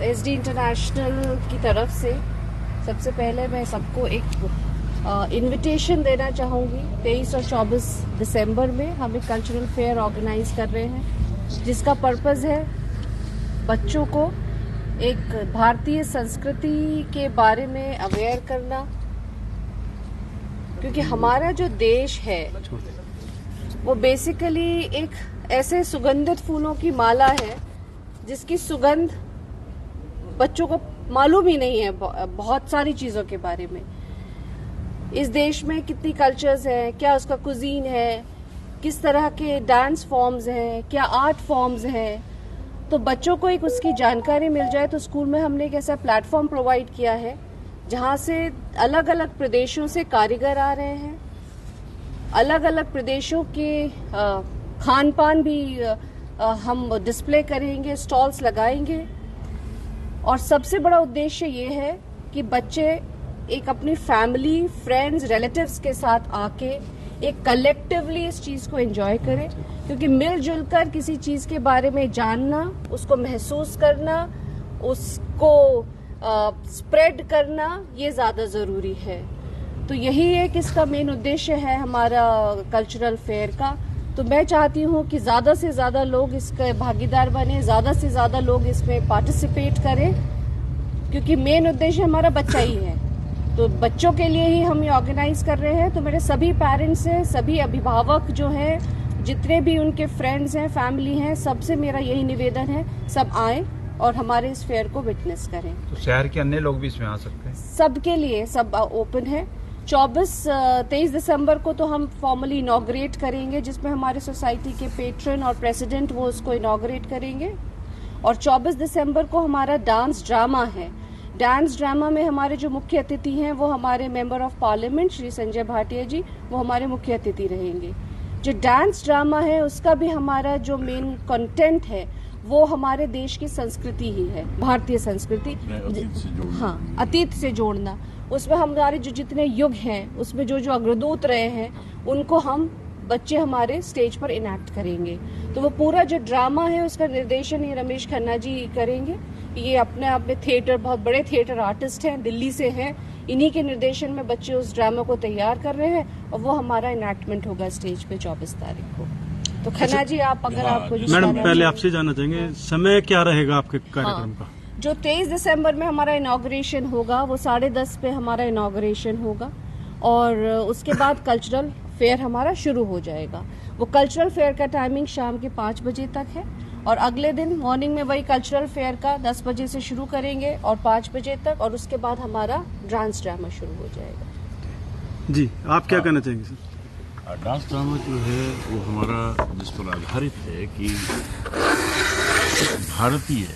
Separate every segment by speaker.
Speaker 1: SD international की तरफ से सबसे पहले मैं सबको एक इनविटेशन देना चाहूँगी। 23 और 24 दिसंबर में हम एक कल्चरल फेयर ऑर्गेनाइज कर रहे हैं, जिसका पर्पस है बच्चों को एक भारतीय संस्कृति के बारे में अवेयर करना, क्योंकि हमारा जो देश है वो बेसिकली एक ऐसे सुगंधित फूलों की माला है जिसकी सुगंध बच्चों को मालूम ही नहीं है बहुत सारी चीजों के बारे में। इस देश में कितनी कल्चर्स हैं, क्या उसका कुजीन है, किस तरह के डांस फॉर्म्स हैं, क्या आर्ट फॉर्म्स हैं, तो बच्चों को एक उसकी जानकारी मिल जाए। तो स्कूल में हमने एक ऐसा प्लेटफॉर्म प्रोवाइड किया है जहां से अलग अलग प्रदेशों से कारीगर आ रहे हैं, अलग अलग प्रदेशों के खान पान भी हम डिस्प्ले करेंगे, स्टॉल्स लगाएंगे। और सबसे बड़ा उद्देश्य ये है कि बच्चे एक अपनी फैमिली, फ्रेंड्स, रिलेटिव्स के साथ आके एक कलेक्टिवली इस चीज को एंजॉय करें, क्योंकि मिलजुल कर किसी चीज के बारे में जानना, उसको महसूस करना, उसको स्प्रेड करना, ये ज्यादा जरूरी है। तो यही एक इसका मेन उद्देश्य है हमारा कल्चरल फेयर का। तो मैं चाहती हूँ कि ज्यादा से ज्यादा लोग इसके भागीदार बने, ज्यादा से ज्यादा लोग इसमें पार्टिसिपेट करें, क्योंकि मेन उद्देश्य हमारा बच्चा ही है। तो बच्चों के लिए ही हम ये ऑर्गेनाइज कर रहे हैं। तो मेरे सभी पेरेंट्स हैं, सभी अभिभावक जो हैं, जितने भी उनके फ्रेंड्स हैं, फैमिली हैं, सबसे मेरा यही निवेदन है, सब आए और हमारे इस फेयर को विटनेस करें।
Speaker 2: तो शहर के अन्य लोग भी इसमें आ सकते हैं?
Speaker 1: सबके लिए सब ओपन है। 23 दिसंबर को तो हम फॉर्मली इनॉग्रेट करेंगे, जिसमें हमारे सोसाइटी के पेट्रन और प्रेसिडेंट वो उसको इनॉग्रेट करेंगे। और 24 दिसंबर को हमारा डांस ड्रामा है। डांस ड्रामा में हमारे जो मुख्य अतिथि हैं वो हमारे member of parliament Shri Sanjay Bhatia ji, वो हमारे मुख्य अतिथि रहेंगे। जो डांस ड्रामा है उसका भी हमारा जो मेन कंटेंट है वो हमारे देश की संस्कृति ही है, भारतीय संस्कृति, हाँ, अतीत से जोड़ना। उसमें हमारे जो जितने युग हैं, उसमें जो जो अग्रदूत रहे हैं, उनको हम बच्चे हमारे स्टेज पर इनैक्ट करेंगे। तो वो पूरा जो ड्रामा है उसका निर्देशन ये रमेश खन्ना जी करेंगे। ये अपने आप में थिएटर, बहुत बड़े थिएटर आर्टिस्ट हैं, दिल्ली से हैं। इन्हीं के निर्देशन में बच्चे उस ड्रामा को तैयार कर रहे हैं और वो हमारा इनैक्टमेंट होगा स्टेज पे 24 तारीख को। तो खन्ना जी, आप अगर आपको
Speaker 3: मैडम, पहले आपसे जानना चाहेंगे समय क्या रहेगा आपके कार्यक्रम का?
Speaker 1: जो 23 दिसंबर में हमारा इनॉग्रेशन होगा वो 10:30 पे हमारा इनॉग्रेशन होगा और उसके बाद कल्चरल फेयर हमारा शुरू हो जाएगा। वो कल्चरल फेयर का टाइमिंग शाम के 5 बजे तक है और अगले दिन मॉर्निंग में वही कल्चरल फेयर का 10 बजे से शुरू करेंगे और 5 बजे तक, और उसके बाद हमारा डांस ड्रामा शुरू हो जाएगा।
Speaker 3: जी, आप क्या कहना चाहेंगे सर?
Speaker 4: डांस ड्रामा जो है वो हमारा जिस पर आधारित है कि भारतीय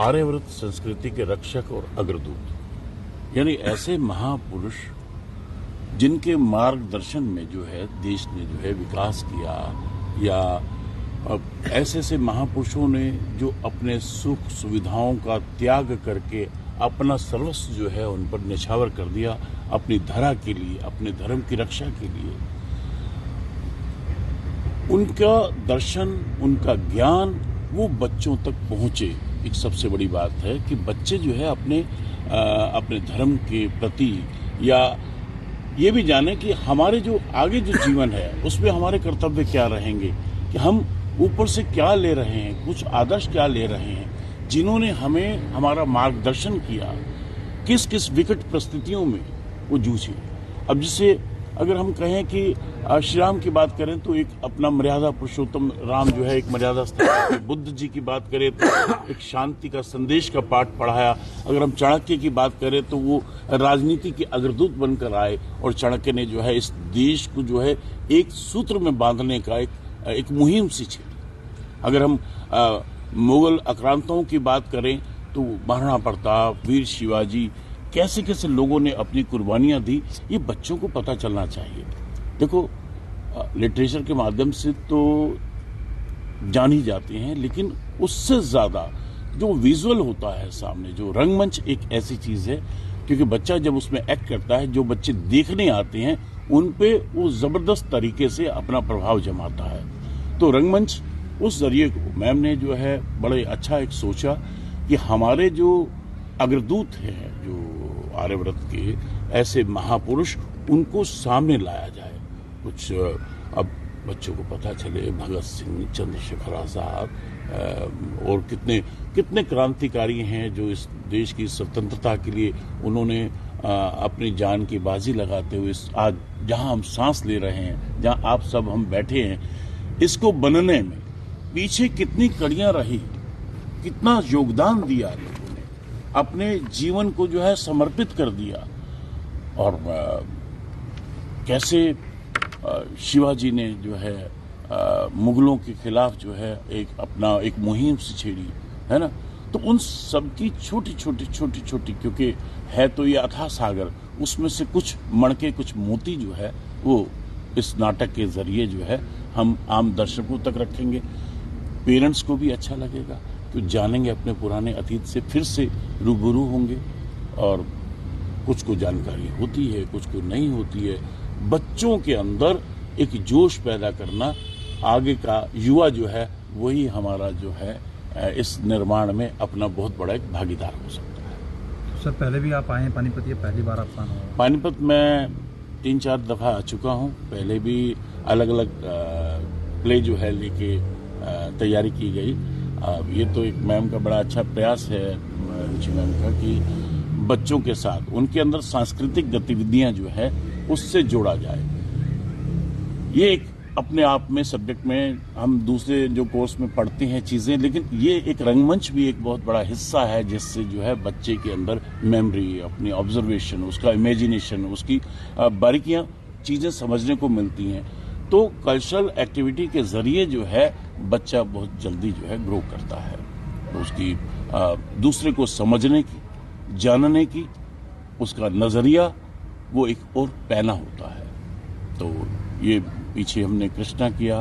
Speaker 4: आर्यव्रत संस्कृति के रक्षक और अग्रदूत, यानी ऐसे महापुरुष जिनके मार्गदर्शन में जो है देश ने जो है विकास किया, या ऐसे ऐसे महापुरुषों ने जो अपने सुख सुविधाओं का त्याग करके अपना सर्वस्व जो है उन पर न्यौछावर कर दिया अपनी धरा के लिए, अपने धर्म की रक्षा के लिए। उनका दर्शन, उनका ज्ञान वो बच्चों तक पहुंचे। एक सबसे बड़ी बात है कि बच्चे जो है अपने धर्म के प्रति, या ये भी जाने कि हमारे जो आगे जो जीवन है उसमें हमारे कर्तव्य क्या रहेंगे, कि हम ऊपर से क्या ले रहे हैं, कुछ आदर्श क्या ले रहे हैं, जिन्होंने हमें हमारा मार्गदर्शन किया, किस किस विकट परिस्थितियों में वो जूझे। अब जिसे अगर हम कहें कि श्री राम की बात करें तो एक अपना मर्यादा पुरुषोत्तम राम जो है एक मर्यादा स्थित, बुद्ध जी की बात करें तो एक शांति का संदेश का पाठ पढ़ाया। अगर हम चाणक्य की बात करें तो वो राजनीति के अग्रदूत बनकर आए और चाणक्य ने जो है इस देश को जो है एक सूत्र में बांधने का एक मुहिम सी छेड़ी। अगर हम मुगल आक्रांताओं की बात करें तो महाराणा प्रताप, वीर शिवाजी, कैसे कैसे लोगों ने अपनी कुर्बानियां दी, ये बच्चों को पता चलना चाहिए। देखो, लिटरेचर के माध्यम से तो जानी जाती हैं, लेकिन उससे ज्यादा जो विजुअल होता है सामने, जो रंगमंच एक ऐसी चीज है, क्योंकि बच्चा जब उसमें एक्ट करता है, जो बच्चे देखने आते हैं उन पे वो जबरदस्त तरीके से अपना प्रभाव जमाता है। तो रंगमंच उस जरिए को मैम ने जो है बड़े अच्छा एक सोचा, कि हमारे जो अग्रदूत हैं, जो आर्यव्रत के ऐसे महापुरुष, उनको सामने लाया जाए। कुछ अब बच्चों को पता चले भगत सिंह, चंद्रशेखर आजाद और कितने क्रांतिकारी हैं जो इस देश की स्वतंत्रता के लिए उन्होंने अपनी जान की बाजी लगाते हुए आज जहां हम सांस ले रहे हैं, जहां आप सब हम बैठे हैं, इसको बनने में पीछे कितनी कड़ियां रही, कितना योगदान दिया लोगों ने, अपने जीवन को जो है समर्पित कर दिया। और कैसे शिवाजी ने जो है मुगलों के खिलाफ जो है एक मुहिम से छेड़ी, है ना। तो उन सब की छोटी छोटी, क्योंकि है तो ये अथाह सागर, उसमें से कुछ मणके, कुछ मोती जो है वो इस नाटक के जरिए जो है हम आम दर्शकों तक रखेंगे। पेरेंट्स को भी अच्छा लगेगा कि जानेंगे, अपने पुराने अतीत से फिर से रूबरू होंगे। और कुछ को जानकारी होती है, कुछ को नहीं होती है। बच्चों के अंदर एक जोश पैदा करना, आगे का युवा जो है वही हमारा जो है इस निर्माण में अपना बहुत बड़ा एक भागीदार हो सकता है।
Speaker 2: सर, पहले भी आप आए हैं पानीपत, ये पहली बार आप आना होगा?
Speaker 4: पानीपत में 3-4 दफा आ चुका हूँ। पहले भी अलग अलग प्ले जो है लेके तैयारी की गई। ये तो एक मैम का बड़ा अच्छा प्रयास है, रुचि मैम का, कि बच्चों के साथ उनके अंदर सांस्कृतिक गतिविधियां जो है उससे जोड़ा जाए। ये एक अपने आप में सब्जेक्ट में हम दूसरे जो कोर्स में पढ़ते हैं चीजें, लेकिन ये एक रंगमंच भी एक बहुत बड़ा हिस्सा है जिससे जो है बच्चे के अंदर मेमोरी, अपनी ऑब्जर्वेशन, उसका इमेजिनेशन, उसकी बारीकियां चीजें समझने को मिलती हैं। तो कल्चरल एक्टिविटी के जरिए जो है बच्चा बहुत जल्दी जो है ग्रो करता है। तो उसकी दूसरे को समझने की, जानने की, उसका नजरिया वो एक और पैना होता है। तो ये पीछे हमने कृष्णा किया,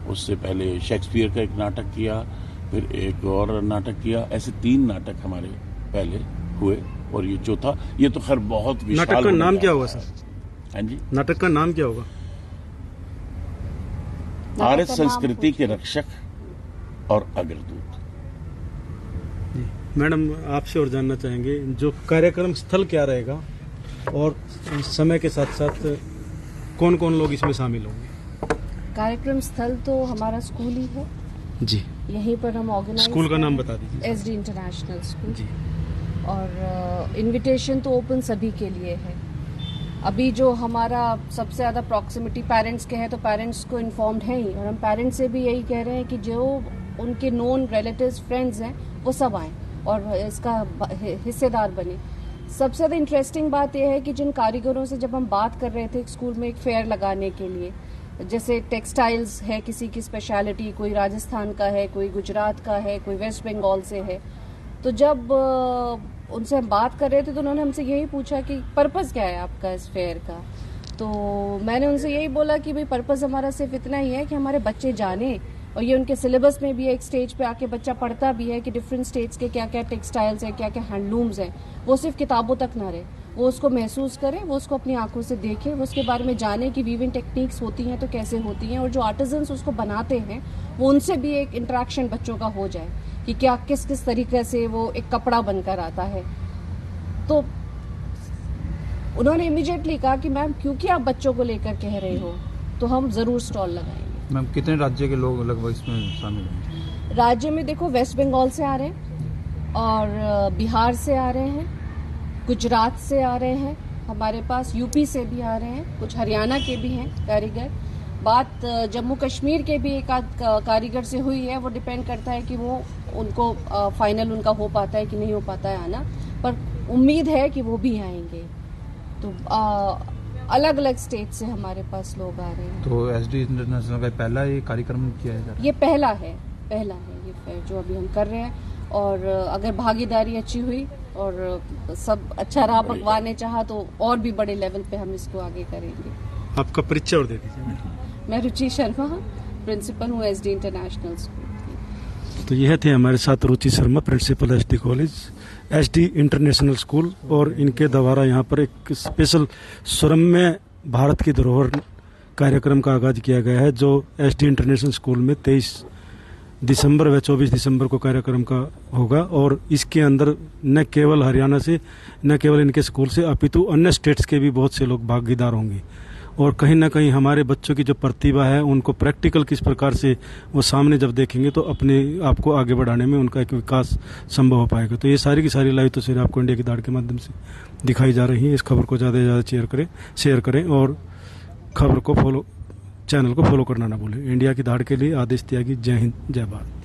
Speaker 4: उससे पहले शेक्सपियर का एक नाटक किया, फिर एक और नाटक किया। ऐसे 3 नाटक हमारे पहले हुए और ये चौथा। ये तो खैर बहुत विशाल।
Speaker 3: नाटक का नाम क्या होगा सर?
Speaker 4: हाँ जी,
Speaker 3: नाटक का नाम क्या होगा?
Speaker 4: आर्य संस्कृति के रक्षक और अग्रदूत।
Speaker 3: मैडम, आपसे और जानना चाहेंगे, जो कार्यक्रम स्थल क्या रहेगा और समय के साथ साथ कौन कौन लोग इसमें शामिल होंगे?
Speaker 1: कार्यक्रम स्थल तो हमारा स्कूल ही है
Speaker 3: जी।
Speaker 1: यहीं पर हम ऑर्गेनाइज।
Speaker 3: स्कूल का नाम बता दीजिए।
Speaker 1: SD इंटरनेशनल स्कूल
Speaker 3: जी।
Speaker 1: और इनविटेशन तो ओपन सभी के लिए है। अभी जो हमारा सबसे ज़्यादा प्रॉक्सिमिटी पेरेंट्स के है, तो पेरेंट्स को इन्फॉर्म्ड है ही, और हम पेरेंट्स से भी यही कह रहे हैं कि जो उनके नोन रिलेटिव्स, फ्रेंड्स हैं, वो सब आएँ और इसका हिस्सेदार बने। सबसे ज़्यादा इंटरेस्टिंग बात यह है कि जिन कारीगरों से जब हम बात कर रहे थे स्कूल में एक फेयर लगाने के लिए, जैसे टेक्सटाइल्स है, किसी की स्पेशलिटी, कोई राजस्थान का है, कोई गुजरात का है, कोई वेस्ट बंगाल से है, तो जब उनसे हम बात कर रहे थे तो उन्होंने हमसे यही पूछा कि पर्पस क्या है आपका इस फेयर का। तो मैंने उनसे यही बोला कि भाई पर्पस हमारा सिर्फ इतना ही है कि हमारे बच्चे जाने, और ये उनके सिलेबस में भी एक स्टेज पे आके बच्चा पढ़ता भी है कि डिफरेंट स्टेट्स के क्या क्या टेक्सटाइल्स हैं, क्या क्या हैंडलूम्स हैं। वो सिर्फ किताबों तक ना रहे, वो उसको महसूस करे, वो उसको अपनी आंखों से देखे, वो उसके बारे में जाने कि वीविंग टेक्निक्स होती हैं तो कैसे होती हैं, और जो आर्टिजन्स उसको बनाते हैं वो उनसे भी एक इंटरेक्शन बच्चों का हो जाए कि क्या किस किस तरीके से वो एक कपड़ा बनकर आता है। तो उन्होंने इमीडिएटली कहा कि मैम, क्योंकि आप बच्चों को लेकर कह रहे हो तो हम जरूर स्टॉल लगाएंगे।
Speaker 2: मैम, कितने राज्य के लोग लगभग इसमें शामिल हैं?
Speaker 1: राज्य में देखो, वेस्ट बंगाल से आ रहे हैं और बिहार से आ रहे हैं, गुजरात से आ रहे हैं, हमारे पास यूपी से भी आ रहे हैं, कुछ हरियाणा के भी हैं कारीगर। बात जम्मू कश्मीर के भी एक आध कारीगर से हुई है, वो डिपेंड करता है कि वो उनको फाइनल उनका हो पाता है कि नहीं हो पाता है आना, पर उम्मीद है कि वो भी आएंगे। तो अलग अलग स्टेट से हमारे पास लोग आ रहे हैं।
Speaker 2: तो SD इंटरनेशनल का पहला ये कार्यक्रम किया जा रहा है?
Speaker 1: ये पहला है ये फेयर जो अभी हम कर रहे हैं, और अगर भागीदारी अच्छी हुई और सब अच्छा रहा, भगवान ने चाहा, तो और भी बड़े लेवल पे हम इसको आगे करेंगे।
Speaker 3: आपका परिचय और दे दीजिए।
Speaker 1: मैं रुचि शर्मा, प्रिंसिपल हूँ SD इंटरनेशनल स्कूल।
Speaker 3: तो यह थे हमारे साथ Ruchi Sharma, principal SD college, SD international school, और इनके द्वारा यहाँ पर एक स्पेशल सुरम्य भारत की धरोहर कार्यक्रम का आगाज किया गया है, जो SD इंटरनेशनल स्कूल में 23 दिसंबर व 24 दिसंबर को कार्यक्रम का होगा। और इसके अंदर न केवल हरियाणा से, न केवल इनके स्कूल से, अपितु अन्य स्टेट्स के भी बहुत से लोग भागीदार होंगे। और कहीं ना कहीं हमारे बच्चों की जो प्रतिभा है उनको प्रैक्टिकल किस प्रकार से वो सामने जब देखेंगे तो अपने आप को आगे बढ़ाने में उनका एक विकास संभव हो पाएगा। तो ये सारी की सारी लाइव तस्वीरें आपको इंडिया की दाड़ के माध्यम से दिखाई जा रही हैं। इस खबर को ज़्यादा से ज़्यादा शेयर करें और खबर को चैनल को फॉलो करना ना भूलें। इंडिया की दाड़ के लिए आदेश त्यागी। जय हिंद, जय भारत।